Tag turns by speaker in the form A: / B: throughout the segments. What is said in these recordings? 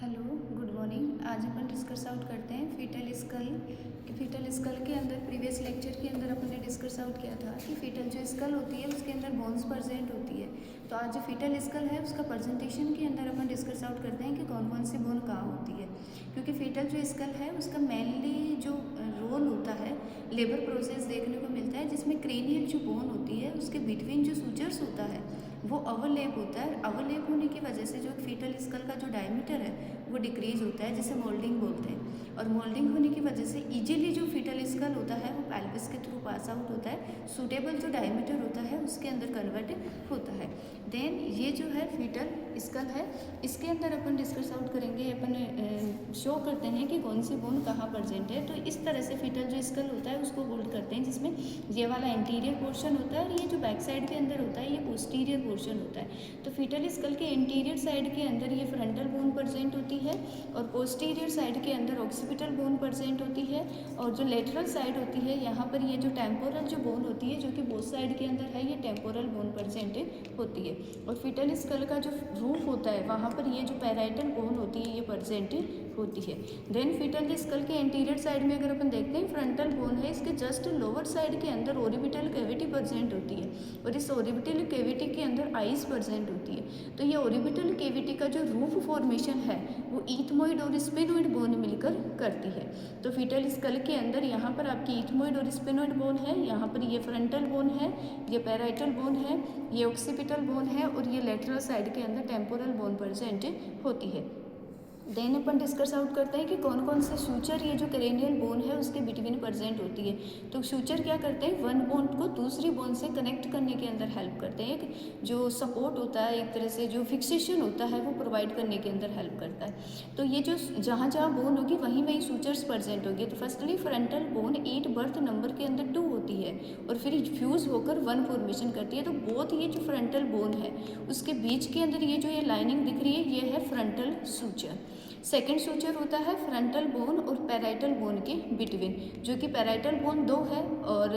A: Hello, good morning. आज अपन discuss out करते हैं फीटल स्कल। फीटल स्कल के अंदर प्रीवियस लेक्चर के अंदर अपन ने डिस्कस आउट किया था कि फीटल जो स्कल होती है उसके अंदर बोन्स प्रेजेंट होती है। तो आज जो फीटल स्कल है उसका प्रेजेंटेशन के अंदर अपन डिस्कस आउट करते हैं कि कौन कौन सी बोन कहाँ होती है। क्योंकि फीटल जो स्कल है उसका मेनली जो रोल होता है लेबर प्रोसेस देखने को मिलता है, जिसमें क्रेनियल जो बोन होती है उसके बिटवीन जो सूचर्स होता है वो ओवरलैप होता है। ओवरलैप होने की वजह से जो फीटल स्कल का जो डायमीटर है वो डिक्रीज होता है, जिसे मोल्डिंग बोलते हैं। और मोल्डिंग होने की वजह से इजीली जो फीटल स्कल होता है वो पेल्विस के थ्रू पास आउट होता है, सूटेबल जो डायमीटर होता है उसके अंदर कन्वर्ट होता है। देन ये जो है फीटल स्कल है, इसके अंदर अपन डिस्कस आउट करेंगे, अपन शो करते हैं कि कौन सी बोन कहाँ प्रेजेंट है। तो इस तरह से फीटल जो स्कल होता है उसको होल्ड करते हैं, जिसमें ये वाला इंटीरियर पोर्शन होता है और ये जो बैक साइड के अंदर होता है ये पोस्टीरियर पोर्शन होता है। तो फीटल स्कल के इंटीरियर साइड के अंदर ये फ्रंटल बोन प्रेजेंट होती है और पोस्टीरियर साइड के अंदर ऑक्सीपिटल बोन प्रेजेंट होती है। और जो लेटरल साइड होती है यहाँ पर ये जो टेम्पोरल जो बोन होती है, जो कि बोथ साइड के अंदर है, ये टेम्पोरल बोन प्रेजेंट होती है। और फीटल स्कल का जो रूफ होता है वहाँ पर ये जो पैराइटल बोन होती है ये प्रेजेंट होती है। देन फीटल स्कल के इंटीरियर साइड में अगर अपन देखते हैं फ्रंटल बोन है, इसके जस्ट लोअर साइड के अंदर ओरिबिटल कैविटी प्रेजेंट होती है और इस ओरिबिटल कैविटी के अंदर आइस प्रेजेंट होती है। तो ये ओरिबिटल कैविटी का जो रूफ फॉर्मेशन है वो ईथमोइड और स्पेनोइड बोन मिलकर करती है। तो फीटल स्कल के अंदर यहाँ पर आपकी ईथमोइड और स्पेनोइड बोन है, यहाँ पर ये फ्रंटल बोन है, ये पैराइटल बोन है, ये ऑक्सीपिटल बोन है और ये लेटरल साइड के अंदर टेम्पोरल बोन प्रेजेंट होती है। देन अपन डिस्कस आउट करते हैं कि कौन कौन से सूचर ये जो क्रेनियल बोन है उसके बिटवीन प्रेजेंट होती है। तो सूचर क्या करते हैं, वन बोन को दूसरी बोन से कनेक्ट करने के अंदर हेल्प करते हैं। एक जो सपोर्ट होता है, एक तरह से जो फिक्सेशन होता है वो प्रोवाइड करने के अंदर हेल्प करता है। तो ये जो जहाँ जहाँ बोन होगी वहीं वहीं सूचर्स प्रेजेंट होगी। तो firstly frontal bone 8 birth number के अंदर 2 होती है और फिर फ्यूज़ होकर 1 फॉर्मेशन करती है। तो बोथ ये जो फ्रंटल बोन है उसके बीच के अंदर ये जो ये लाइनिंग दिख रही है ये है फ्रंटल सूचर। सेकेंड सूचर होता है फ्रंटल बोन और पैराइटल बोन के बिटवीन, जो कि पैराइटल बोन 2 है और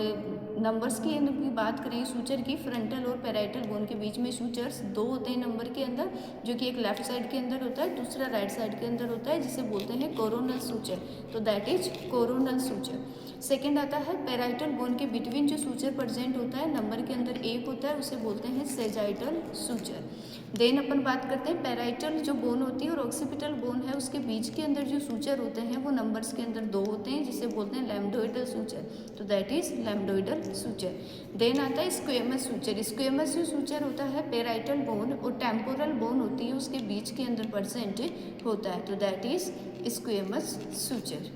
A: नंबर्स की बात करें सूचर की, फ्रंटल और पैराइटल बोन के बीच में सूचर्स 2 होते हैं नंबर के अंदर, जो कि एक लेफ्ट साइड के अंदर होता है, दूसरा राइट साइड के अंदर होता है, जिसे बोलते हैं कोरोनल सूचर। तो that is coronal suture. Second आता है पैराइटल बोन के बिटवीन जो सूचर प्रेजेंट होता है, नंबर के अंदर 1 होता है, उसे बोलते हैं सेजाइटल सूचर। देन अपन बात करते हैं पैराइटल जो बोन होती है और ऑक्सीपिटल बोन है उसके बीच के अंदर जो सूचर होते हैं वो नंबर्स के अंदर 2 होते हैं, जिसे बोलते हैं लैम्डोइडल सूचर। तो दैट इज लैम्डोइडल सूचर। देन आता है स्क्वेमस सूचर। स्क्वेमस जो सूचर होता है पैराइटल बोन और टेम्पोरल बोन होती है उसके बीच के अंदर प्रेजेंट होता है। तो दैट इज स्क्वेमस सूचर।